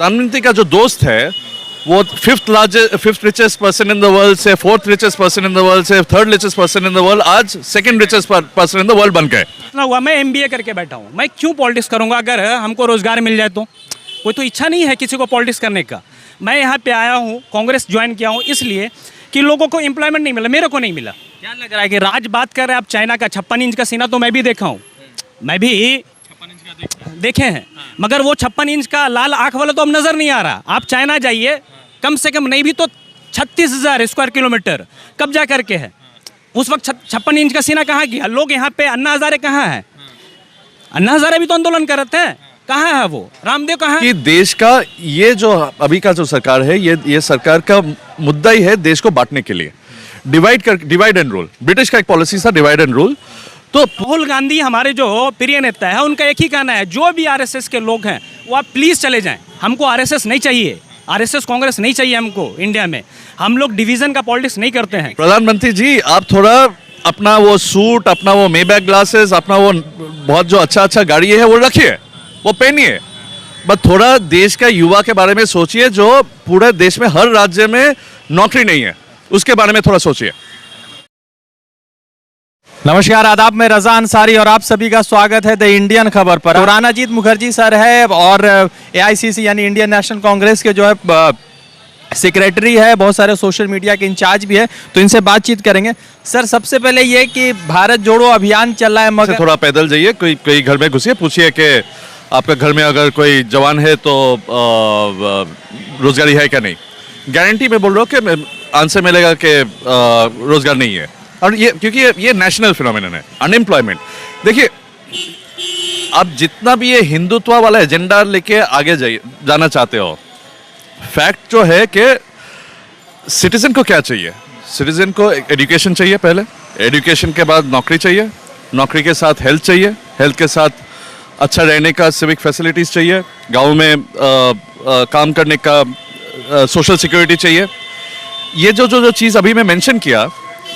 प्रधानमंत्री का जो दोस्त है वो fifth richest person in the world से fourth richest person in the world से third richest person in the world आज second richest person in the world बन गए। इतना हुआ, मैं एमबीए करके बैठा हूँ, मैं क्यों पॉलिटिक्स करूँगा अगर हमको रोजगार मिल जाए तो? कोई तो इच्छा नहीं है किसी को पॉलिटिक्स करने का। मैं यहाँ पे आया हूँ, कांग्रेस ज्वाइन किया हूँ इसलिए कि लोगों को एम्प्लॉयमेंट नहीं मिला, मेरे को नहीं मिला। क्या लग रहा है कि राज बात कर रहे हैं आप चाइना का 56 इंच का सीना, तो मैं भी देखा हूँ, मैं भी 56 इंच का देखे हैं, मगर वो 56 इंच का लाल आँख वाला तो अब नज़र नहीं आ रहा। आप चाइना जाइए, कम से कम नहीं भी तो 36,000 स्क्वायर किलोमीटर कब्जा करके है। उस वक्त 56 इंच का सीना कहाँ गया? लोग यहाँ पे अन्ना हजारे कहाँ है? अन्ना हजारे भी तो आंदोलन कर रहे थे, कहाँ है वो? रामदेव कहाँ है? कि देश का ये जो अभी का जो सरकार है ये सरकार का मुद्दा ही है देश को बांटने के लिए, डिवाइड एंड रूल। ब्रिटिश का एक पॉलिसी था डिवाइड एंड रूल। तो राहुल गांधी हमारे जो प्रिय नेता है, उनका एक ही कहना है, जो भी आरएसएस के लोग हैं वो आप प्लीज चले जाएं, हमको आरएसएस नहीं चाहिए, आरएसएस कांग्रेस नहीं चाहिए हमको इंडिया में, हम लोग डिवीजन का पॉलिटिक्स नहीं करते हैं। प्रधानमंत्री जी आप थोड़ा अपना वो सूट, अपना वो मेबैक ग्लासेस, अपना वो बहुत जो अच्छा गाड़ी है वो रखिए, वो पहनिए, बट थोड़ा देश का युवा के बारे में सोचिए जो पूरे देश में हर राज्य में नौकरी नहीं है, उसके बारे में थोड़ा सोचिए। नमस्कार, आदाब, मैं रजा अंसारी और आप सभी का स्वागत है द इंडियन खबर पर। रानाजीत मुखर्जी सर है और एआईसीसी यानी इंडियन नेशनल कांग्रेस के जो है सेक्रेटरी है, बहुत सारे सोशल मीडिया के इंचार्ज भी है, तो इनसे बातचीत करेंगे। सर सबसे पहले ये कि भारत जोड़ो अभियान चल रहा है, मगर थोड़ा पैदल जाइए, कोई घर में घुसिए, पूछिए कि आपका घर में अगर कोई जवान है तो रोजगारी है क्या नहीं। गारंटी में बोल रहा हूँ कि आंसर मिलेगा कि रोजगार नहीं है। और ये क्योंकि ये नेशनल फिनोमिनन है अनएम्प्लॉयमेंट। देखिए आप जितना भी ये हिंदुत्व वाला एजेंडा लेके आगे जाना चाहते हो, फैक्ट जो है कि सिटीजन को क्या चाहिए? सिटीजन को एजुकेशन चाहिए, पहले एजुकेशन के बाद नौकरी चाहिए, नौकरी के साथ हेल्थ चाहिए, हेल्थ के साथ अच्छा रहने का सिविक फैसिलिटीज़ चाहिए, गाँव में काम करने का सोशल सिक्योरिटी चाहिए। ये जो चीज़ अभी मैं मेंशन किया,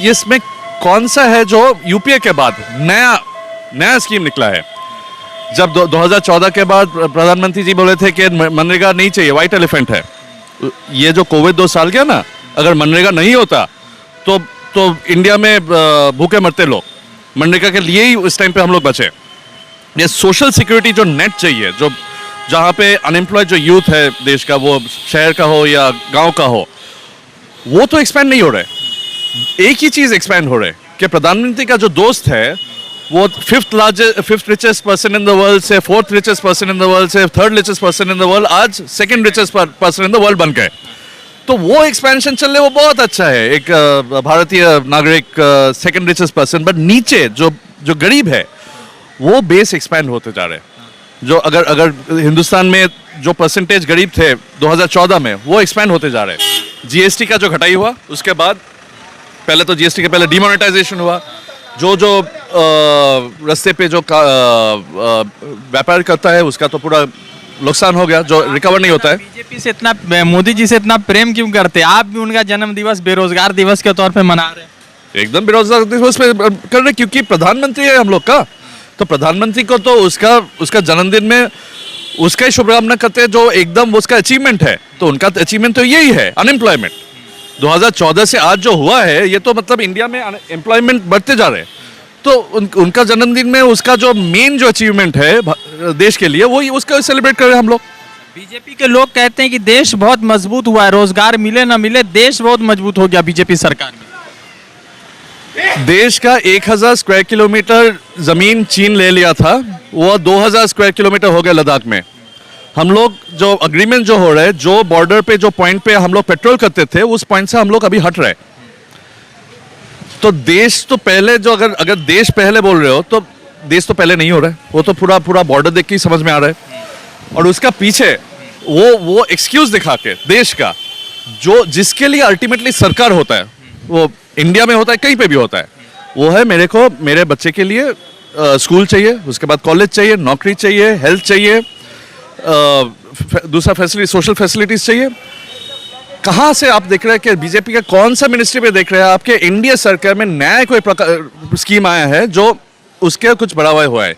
ये इसमें कौन सा है जो यूपीए के बाद नया स्कीम निकला है? जब 2014 के बाद प्रधानमंत्री जी बोले थे कि मनरेगा नहीं चाहिए, व्हाइट एलिफेंट है। ये जो कोविड 2 साल गया ना, अगर मनरेगा नहीं होता तो इंडिया में भूखे मरते लोग। मनरेगा के लिए ही उस टाइम पे हम लोग बचे। ये सोशल सिक्योरिटी जो नेट चाहिए, जो जहाँ पे अनएम्प्लॉयड जो यूथ है देश का, वो शहर का हो या गाँव का हो, वो तो एक्सपैंड नहीं हो रहा है। एक ही चीज एक्सपैंड हो रहा है कि प्रधानमंत्री का जो दोस्त है वो fifth richest person in the world से fourth richest person in the world से third richest person in the world आज second richest person in the world बन गए। तो वो एक्सपेंशन चल रहे, वो बहुत अच्छा है, एक भारतीय नागरिक सेकंड रिचेस्ट पर्सन, बट नीचे जो गरीब है वो बेस एक्सपैंड होते जा रहे हैं। जो अगर हिंदुस्तान में जो परसेंटेज गरीब थे 2014 में, वो एक्सपैंड होते जा रहे हैं। जीएसटी का जो घटाई हुआ, उसके बाद पहले तो जीएसटी के पहले डिमोनेटाइजेशन हुआ, जो रास्ते पे जो व्यापार करता है उसका तो पूरा नुकसान हो गया, जो रिकवर नहीं होता है। बीजेपी से इतना, मोदी जी से इतना प्रेम क्यों करते हैं? आप भी उनका जन्म दिवस बेरोजगार दिवस के तौर पे मना रहे हैं। एकदम बेरोजगार दिवस पे कर रहे, क्योंकि प्रधानमंत्री है हम लोग का, तो प्रधानमंत्री को तो उसका जन्मदिन में उसका ही शुभकामना करते हैं, जो एकदम उसका अचीवमेंट है। तो उनका अचीवमेंट तो यही है, अनएम्प्लॉयमेंट। 2014 से आज जो हुआ है, ये तो मतलब इंडिया में एम्प्लॉयमेंट बढ़ते जा रहे हैं। तो उनका जन्मदिन में उसका जो मेन जो अचीवमेंट है देश के लिए, वो उसका सेलिब्रेट कर रहे हैं हम लोग। बीजेपी के लोग कहते हैं कि देश बहुत मजबूत हुआ है, रोजगार मिले ना मिले देश बहुत मजबूत हो गया बीजेपी सरकार में। देश का 1000 स्क्वायर किलोमीटर जमीन चीन ले लिया था, वो 2000 स्क्वायर किलोमीटर हो गया लद्दाख में। हम लोग जो अग्रीमेंट जो हो रहा है, जो बॉर्डर पे जो पॉइंट पे हम लोग पेट्रोल करते थे, उस पॉइंट से हम लोग अभी हट रहे हैं। तो देश तो पहले जो अगर देश पहले बोल रहे हो, तो देश तो पहले नहीं हो रहा है, वो तो पूरा बॉर्डर देख के ही समझ में आ रहा है। और उसका पीछे वो एक्सक्यूज दिखा के देश का जिसके लिए अल्टीमेटली सरकार होता है, वो इंडिया में होता है, कहीं पे भी होता है, वो है मेरे बच्चे के लिए स्कूल चाहिए, उसके बाद कॉलेज चाहिए, नौकरी चाहिए, हेल्थ चाहिए, दूसरा फैसिलिटी, सोशल फैसिलिटीज चाहिए। कहाँ से आप देख रहे हैं कि बीजेपी का कौन सा मिनिस्ट्री पे देख रहे हैं आपके इंडिया सरकार में नया कोई स्कीम आया है जो उसके कुछ बढ़ावा हुआ है?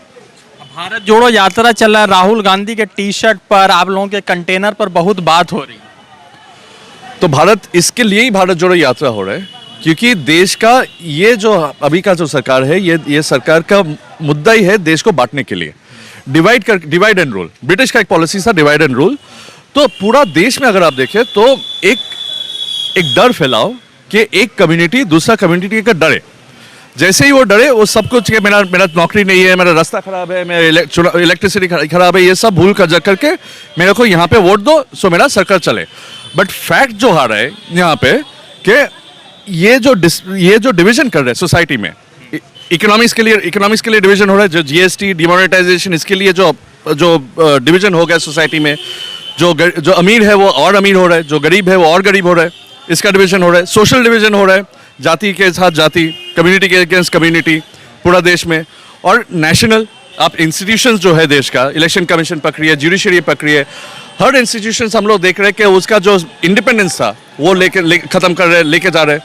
भारत जोड़ो यात्रा चल रहा है, राहुल गांधी के टी शर्ट पर, आप लोगों के कंटेनर पर बहुत बात हो रही है। तो भारत, इसके लिए ही भारत जोड़ो यात्रा हो रहा है, क्योंकि देश का ये जो अभी का जो सरकार है, ये सरकार का मुद्दा ही है देश को बांटने के लिए, डिवाइड एंड रूल। ब्रिटिश का एक पॉलिसी था डिवाइड एंड रूल। तो पूरा देश में अगर आप देखें तो एक डर फैलाओ कि एक कम्युनिटी दूसरा कम्युनिटी का डरे। जैसे ही वो डरे, वो सब कुछ कि मेरा नौकरी नहीं है, मेरा रास्ता खराब है, मेरा इलेक्ट्रिसिटी खराब है, ये सब भूल कर करके मेरे को यहाँ पे वोट दो सो मेरा सरकार चले। बट फैक्ट जो आ रहा है यहाँ पे कि ये जो डिवीजन कर रहे हैं सोसाइटी में, इकोनॉमिक्स के लिए डिवीजन हो रहा है, जो जीएसटी डिमोनेटाइजेशन, इसके लिए जो डिवीजन हो गया सोसाइटी में, जो अमीर है वो और अमीर हो रहा है, जो गरीब है वो और गरीब हो रहा है, इसका डिवीजन हो रहा है, सोशल डिवीजन हो रहा है, जाति के साथ जाति, कम्युनिटी के अगेंस्ट कम्युनिटी पूरा देश में। और नेशनल आप इंस्टीट्यूशंस जो है देश का, इलेक्शन कमीशन पकड़िए, जुडिशरी पकड़िए, हर इंस्टीट्यूशंस हम लोग देख रहे हैं कि उसका जो इंडिपेंडेंस था वो खत्म कर रहे, लेके जा रहे।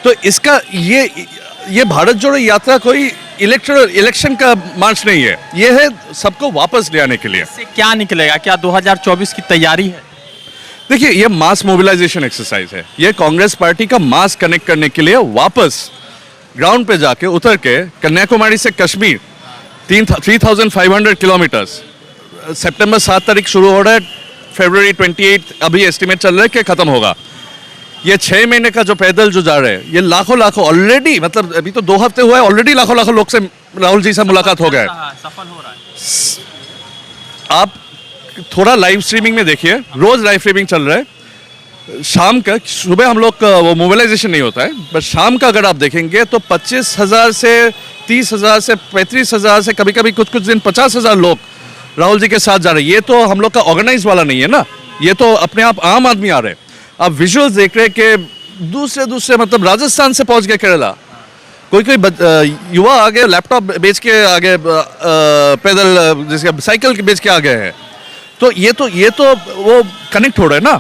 तो इसका ये भारत जोड़ो यात्रा कोई इलेक्शन का मार्च नहीं है, ये है सबको वापस ले आने के लिए। इससे क्या निकलेगा? क्या 2024 की तैयारी है? देखिए, ये मास मोबिलाइजेशन एक्सरसाइज है, ये कांग्रेस पार्टी का मास कनेक्ट करने के लिए वापस ग्राउंड पे जाके उतर के कन्याकुमारी से कश्मीर 3,500 किलोमीटर्स, सितंबर 7 तारीख शुरू हो रहा है, फरवरी 28 अभी एस्टिमेट चल रहा है कि खत्म होगा। ये 6 महीने का जो पैदल जो जा रहे हैं, ये लाखों ऑलरेडी, मतलब अभी तो 2 हफ्ते हुए, ऑलरेडी लाखों लोग से राहुल जी से मुलाकात हो गया है। सफल हो रहा है। आप थोड़ा लाइव स्ट्रीमिंग में देखिए, रोज लाइव स्ट्रीमिंग चल रहा है। शाम का, सुबह हम लोग का वो मोबिलाइजेशन नहीं होता है, बट शाम का अगर आप देखेंगे तो 25,000 से 30,000 से 35,000 से कभी कभी कुछ दिन 50,000 लोग राहुल जी के साथ जा रहे हैं। ये तो हम लोग का ऑर्गेनाइज वाला नहीं है ना, ये तो अपने आप आम आदमी आ रहे हैं। आप विजुअल्स देख रहे हैं कि दूसरे मतलब राजस्थान से पहुंच गए केरला, कोई युवा आगे लैपटॉप बेच के आगे, पैदल जैसे साइकिल बेच के आ गए हैं। तो ये तो वो कनेक्ट हो रहा है ना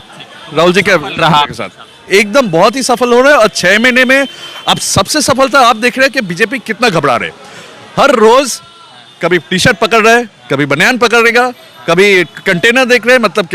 राहुल जी के साथ, एकदम बहुत ही सफल हो रहा है। और 6 महीने में अब सबसे सफलता आप देख रहे हैं कि बीजेपी कितना घबरा रहे। हर रोज कभी टी शर्ट पकड़ रहे, कभी बनियान पकड़ेगा, कभी कंटेनर देख रहे हैं, मतलब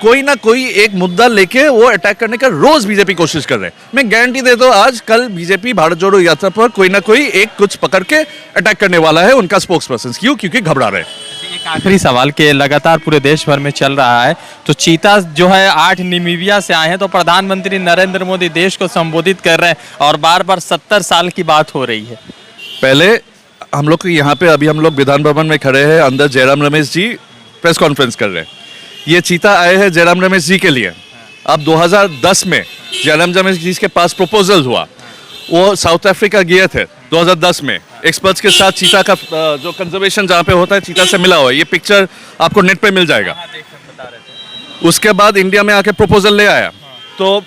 कोई ना कोई एक मुद्दा लेके वो अटैक करने का रोज बीजेपी कोशिश कर रहे हैं। मैं गारंटी देता हूँ आज कल बीजेपी भारत जोड़ो यात्रा पर कोई ना कोई एक कुछ पकड़ के अटैक करने वाला है उनका स्पोक्स पर्सन। क्यों? क्योंकि घबरा रहे हैं। एक आखिरी सवाल के लगातार पूरे देश भर में चल रहा है, तो चीता जो है 8 नामीबिया से आए हैं, तो प्रधानमंत्री नरेंद्र मोदी देश को संबोधित कर रहे हैं और बार बार 70 साल की बात हो रही है। पहले हम लोग यहाँ पे, अभी हम लोग विधान भवन में खड़े हैं, अंदर जयराम रमेश जी प्रेस कॉन्फ्रेंस कर रहे हैं। ये चीता आए हैं जयराम रमेश जी के लिए। अब 2010 में जयराम रमेश जी के पास प्रपोजल हुआ, वो साउथ अफ्रीका गए थे 2010 में एक्सपर्ट्स के साथ। चीता का जो कंजर्वेशन जहाँ पे होता है, चीता से मिला हुआ है, ये पिक्चर आपको नेट पे मिल जाएगा। उसके बाद इंडिया में आके प्रपोजल ले आया। तो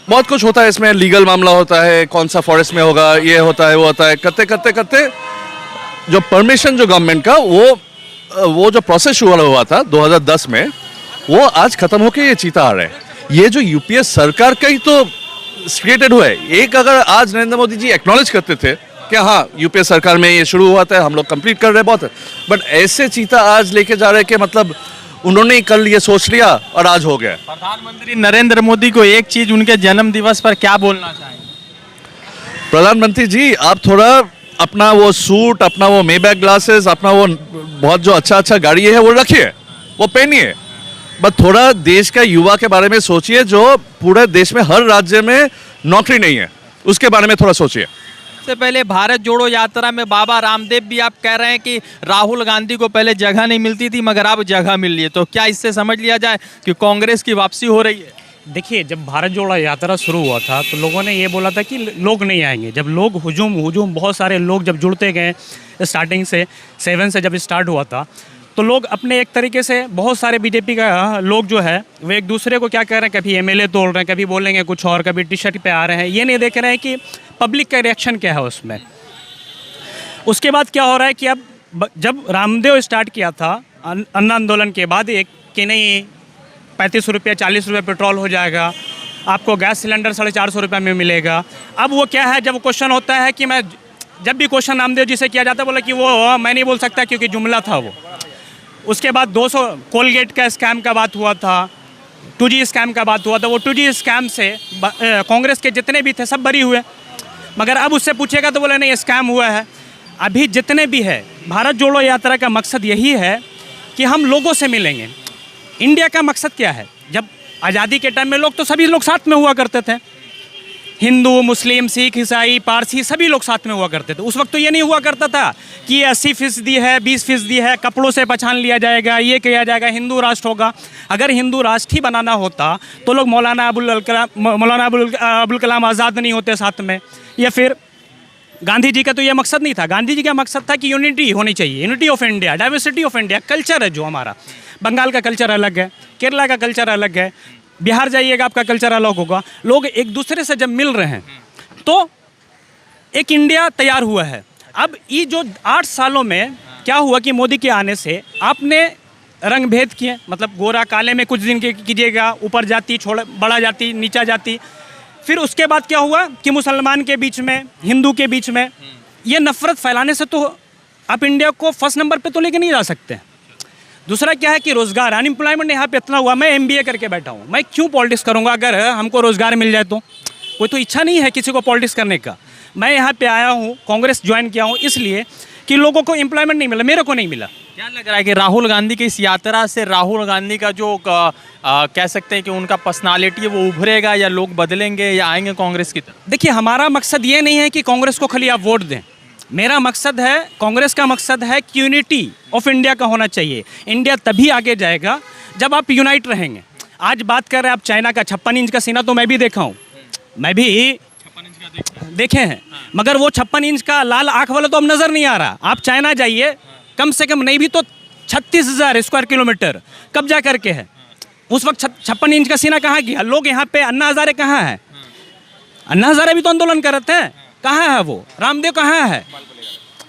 बहुत कुछ होता है इसमें, लीगल मामला होता है, कौन सा फॉरेस्ट में होगा, ये होता है वो होता है, करते जो परमिशन जो गवर्नमेंट का वो जो प्रोसेस शुरू हुआ था 2010 में, वो आज खत्म होके ये चीता आ रहा है। ये जो यूपीए सरकार का ही तो क्रिएटेड हुआ है। एक अगर आज नरेंद्र मोदी जी एक्नॉलेज करते थे कि हाँ यूपीए सरकार में ये शुरू हुआ था, हम लोग कंप्लीट कर रहे हैं बहुत, बट ऐसे चीता आज लेके जा रहे हैं कि मतलब उन्होंने कल ये सोच लिया और आज हो गया। प्रधानमंत्री नरेंद्र मोदी को एक चीज उनके जन्म दिवस पर क्या बोलना चाहेंगे? प्रधानमंत्री जी, आप थोड़ा अपना वो सूट, अपना वो मेबैक ग्लासेस, अपना वो बहुत जो अच्छा गाड़ी है वो रखिए, वो पहनिए, बट थोड़ा देश का युवा के बारे में सोचिए जो पूरे देश में हर राज्य में नौकरी नहीं है, उसके बारे में थोड़ा सोचिए। सबसे पहले भारत जोड़ो यात्रा में बाबा रामदेव भी आप कह रहे हैं कि राहुल गांधी को पहले जगह नहीं मिलती थी मगर अब जगह मिल रही है, तो क्या इससे समझ लिया जाए कि कांग्रेस की वापसी हो रही है? देखिए, जब भारत जोड़ो यात्रा शुरू हुआ था तो लोगों ने ये बोला था कि लोग नहीं आएंगे। जब लोग हुजूम बहुत सारे लोग जब जुड़ते गए, स्टार्टिंग से 7 से जब स्टार्ट हुआ था, तो लोग अपने एक तरीके से बहुत सारे बीजेपी का लोग जो है वो एक दूसरे को क्या कह रहे हैं, कभी एमएलए तोड़ रहे हैं, कभी बोलेंगे कुछ और, कभी टी शर्ट पे आ रहे हैं, ये नहीं देख रहे हैं कि पब्लिक का रिएक्शन क्या है उसमें। उसके बाद क्या हो रहा है कि अब जब रामदेव स्टार्ट किया था अन्न आंदोलन के बाद, एक कि नहीं 35 रुपये 40 रुपये पेट्रोल हो जाएगा, आपको गैस सिलेंडर 450 रुपये में मिलेगा। अब वो क्या है, जब क्वेश्चन होता है कि मैं जब भी क्वेश्चन नामदेव जी से किया जाता है बोला कि वो मैं नहीं बोल सकता क्योंकि जुमला था वो। उसके बाद 200 कोलगेट का स्कैम का बात हुआ था, 2G स्कैम का बात हुआ था। वो 2G स्कैम से कांग्रेस के जितने भी थे सब बरी हुए, मगर अब उससे पूछेगा तो बोले नहीं स्कैम हुआ है। अभी जितने भी है, भारत जोड़ो यात्रा का मकसद यही है कि हम लोगों से मिलेंगे। इंडिया का मकसद क्या है? जब आज़ादी के टाइम में लोग तो सभी लोग साथ में हुआ करते थे, हिंदू मुस्लिम सिख ईसाई पारसी सभी लोग साथ में हुआ करते थे। उस वक्त तो ये नहीं हुआ करता था कि 80% है 20% है, कपड़ों से पहचान लिया जाएगा, ये किया जाएगा, हिंदू राष्ट्र होगा। अगर हिंदू राष्ट्र ही बनाना होता तो लोग मौलाना अबुल कलाम आज़ाद नहीं होते साथ में, या फिर गांधी जी का तो ये मकसद नहीं था। गांधी जी का मकसद था कि यूनिटी होनी चाहिए, unity of India, diversity of India. Culture है जो हमारा, बंगाल का कल्चर अलग है, केरला का कल्चर अलग है, बिहार जाइएगा आपका कल्चर अलग होगा। लोग एक दूसरे से जब मिल रहे हैं तो एक इंडिया तैयार हुआ है। अब ये जो 8 सालों में क्या हुआ कि मोदी के आने से आपने रंग भेद किए, मतलब गोरा काले में कुछ दिन कीजिएगा, ऊपर जाति छोड़ बड़ा जाति नीचा जाति। फिर उसके बाद क्या हुआ कि मुसलमान के बीच में हिंदू के बीच में ये नफ़रत फैलाने से तो आप इंडिया को फर्स्ट नंबर पे तो लेके नहीं जा सकते। दूसरा क्या है कि रोज़गार, अनएम्प्लॉयमेंट यहाँ पे इतना हुआ। मैं MBA करके बैठा हूँ, मैं क्यों पॉलिटिक्स करूँगा? अगर हमको रोज़गार मिल जाए तो कोई तो इच्छा नहीं है किसी को पॉलिटिक्स करने का। मैं यहाँ पे आया हूँ, कांग्रेस ज्वाइन किया हूँ इसलिए कि लोगों को एम्प्लॉयमेंट नहीं मिला, मेरे को नहीं मिला। क्या लग रहा है कि राहुल गांधी की इस यात्रा से राहुल गांधी का जो कह सकते हैं कि उनका पर्सनालिटी है वो उभरेगा, या लोग बदलेंगे या आएंगे कांग्रेस की तरफ? देखिए, हमारा मकसद ये नहीं है कि कांग्रेस को खाली आप वोट दें। मेरा मकसद है, कांग्रेस का मकसद है कि यूनिटी ऑफ इंडिया का होना चाहिए। इंडिया तभी आगे जाएगा जब आप यूनाइट रहेंगे। आज बात कर रहे हैं आप चाइना का 56 इंच का सीना, तो मैं भी देखा हूँ, मैं भी 56 इंच का देखे हैं, मगर वो 56 इंच का लाल आँख वाला तो अब नज़र नहीं आ रहा। आप चाइना जाइए, कम से कम नहीं भी तो 36,000 स्क्वायर किलोमीटर कब्जा करके है। उस वक्त 56 इंच का सीना कहाँ गया? लोग यहाँ पे अन्ना हज़ारे कहाँ है? अन्ना हज़ारे भी तो आंदोलन कर रहे थे, कहाँ है वो? रामदेव कहाँ है?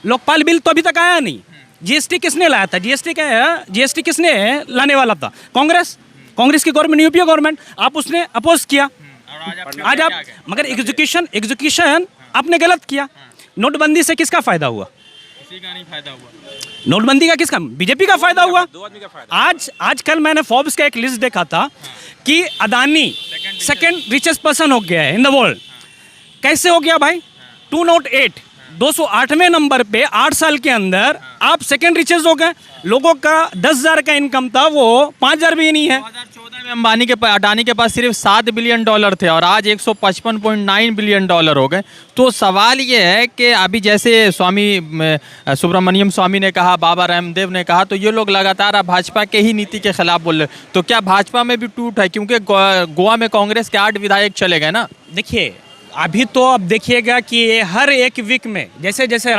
लोकपाल बिल तो अभी तक आया नहीं। GST किसने लाया था? GST किसने लाने वाला था? कांग्रेस की गवर्नमेंट, यूपीए गवर्नमेंट। आप उसने अपोज किया, आज आप मगर एग्जीक्यूशन आपने गलत किया। नोटबंदी से किसका फायदा हुआ? किसी का नहीं फायदा हुआ। नोटबंदी का किसका? बीजेपी का फायदा हुआ। आज कल मैंने फोर्ब्स का एक लिस्ट देखा था कि अदानी सेकंड रिचेस्ट पर्सन हो गया है इन द वर्ल्ड। कैसे हो गया भाई? 208वें नंबर पे 8 साल के अंदर आप सेकंड रिचेस्ट हो गए। लोगों का 10,000 का इनकम था, वो 5,000 भी नहीं है। 2014 में अडानी के पास सिर्फ $7 बिलियन थे और आज $155.9 बिलियन हो गए। तो सवाल ये है कि अभी जैसे स्वामी सुब्रमण्यम स्वामी ने कहा, बाबा रामदेव ने कहा, तो ये लोग लगातार भाजपा के ही नीति के खिलाफ बोल रहे। तो क्या भाजपा में भी टूट है? क्योंकि गोवा में कांग्रेस के 8 विधायक चले गए ना। देखिए, अभी तो अब देखिएगा कि हर एक वीक में जैसे जैसे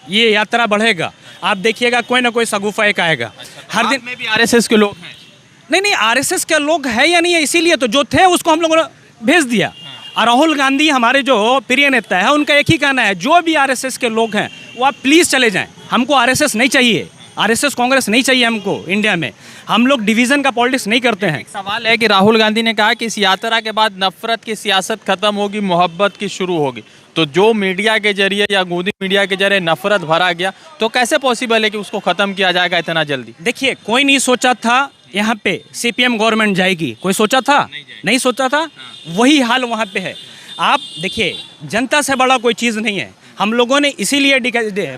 ये यात्रा बढ़ेगा, आप देखिएगा कोई ना कोई सगुफा एक आएगा। हर दिन में भी RSS के लोग हैं। नहीं, RSS के लोग हैं या नहीं है, इसीलिए तो जो थे उसको हम लोगों ने भेज दिया। और राहुल गांधी हमारे जो प्रिय नेता है, उनका एक ही कहना है, जो भी RSS के लोग हैं वो आप प्लीज़ चले जाएं। हमको RSS नहीं चाहिए, RSS कांग्रेस नहीं चाहिए हमको इंडिया में। हम लोग डिवीज़न का पॉलिटिक्स नहीं करते हैं। एक सवाल है कि राहुल गांधी ने कहा कि इस यात्रा के बाद नफरत की सियासत खत्म होगी, मोहब्बत की शुरू होगी। तो जो मीडिया के जरिए या गोदी मीडिया के जरिए नफरत भरा गया, तो कैसे पॉसिबल है कि उसको ख़त्म किया जाएगा इतना जल्दी? देखिए, कोई नहीं सोचा था यहाँ पे CPM गवर्नमेंट जाएगी। कोई सोचा था? नहीं सोचा था। वही हाल वहाँ पे है। आप देखिए, जनता से बड़ा कोई चीज़ नहीं है। हम लोगों ने इसीलिए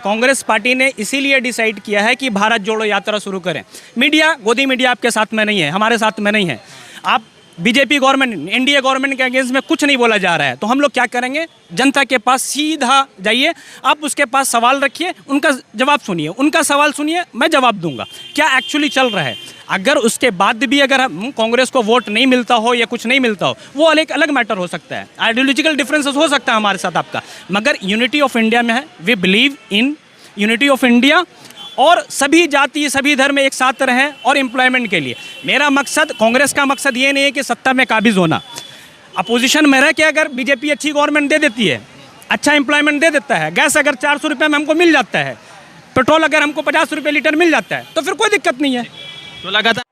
कांग्रेस पार्टी ने इसीलिए डिसाइड किया है कि भारत जोड़ो यात्रा शुरू करें। मीडिया, गोदी मीडिया आपके साथ में नहीं है, हमारे साथ में नहीं है। आप बीजेपी गवर्नमेंट, एनडीए गवर्नमेंट के अगेंस्ट में कुछ नहीं बोला जा रहा है, तो हम लोग क्या करेंगे? जनता के पास सीधा जाइए, आप उसके पास सवाल रखिए, उनका जवाब सुनिए, उनका सवाल सुनिए, मैं जवाब दूंगा क्या एक्चुअली चल रहा है। अगर उसके बाद भी अगर हम कांग्रेस को वोट नहीं मिलता हो या कुछ नहीं मिलता हो, वो एक अलग मैटर हो सकता है, आइडियोलॉजिकल डिफरेंसेस हो सकता है हमारे साथ आपका, मगर यूनिटी ऑफ इंडिया में है। We believe in unity of India और सभी जाति सभी धर्म एक साथ रहें और एम्प्लॉयमेंट के लिए। मेरा मकसद, कांग्रेस का मकसद ये नहीं है कि सत्ता में काबिज होना। अपोजिशन में रह के अगर बीजेपी अच्छी गवर्नमेंट दे देती है, अच्छा एम्प्लॉयमेंट दे देता है, गैस अगर 400 रुपये में हमको मिल जाता है, पेट्रोल अगर हमको 50 रुपये लीटर मिल जाता है, तो फिर कोई दिक्कत नहीं है। तो लगातार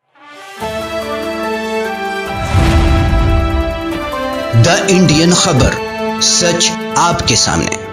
द इंडियन खबर, सच आपके सामने।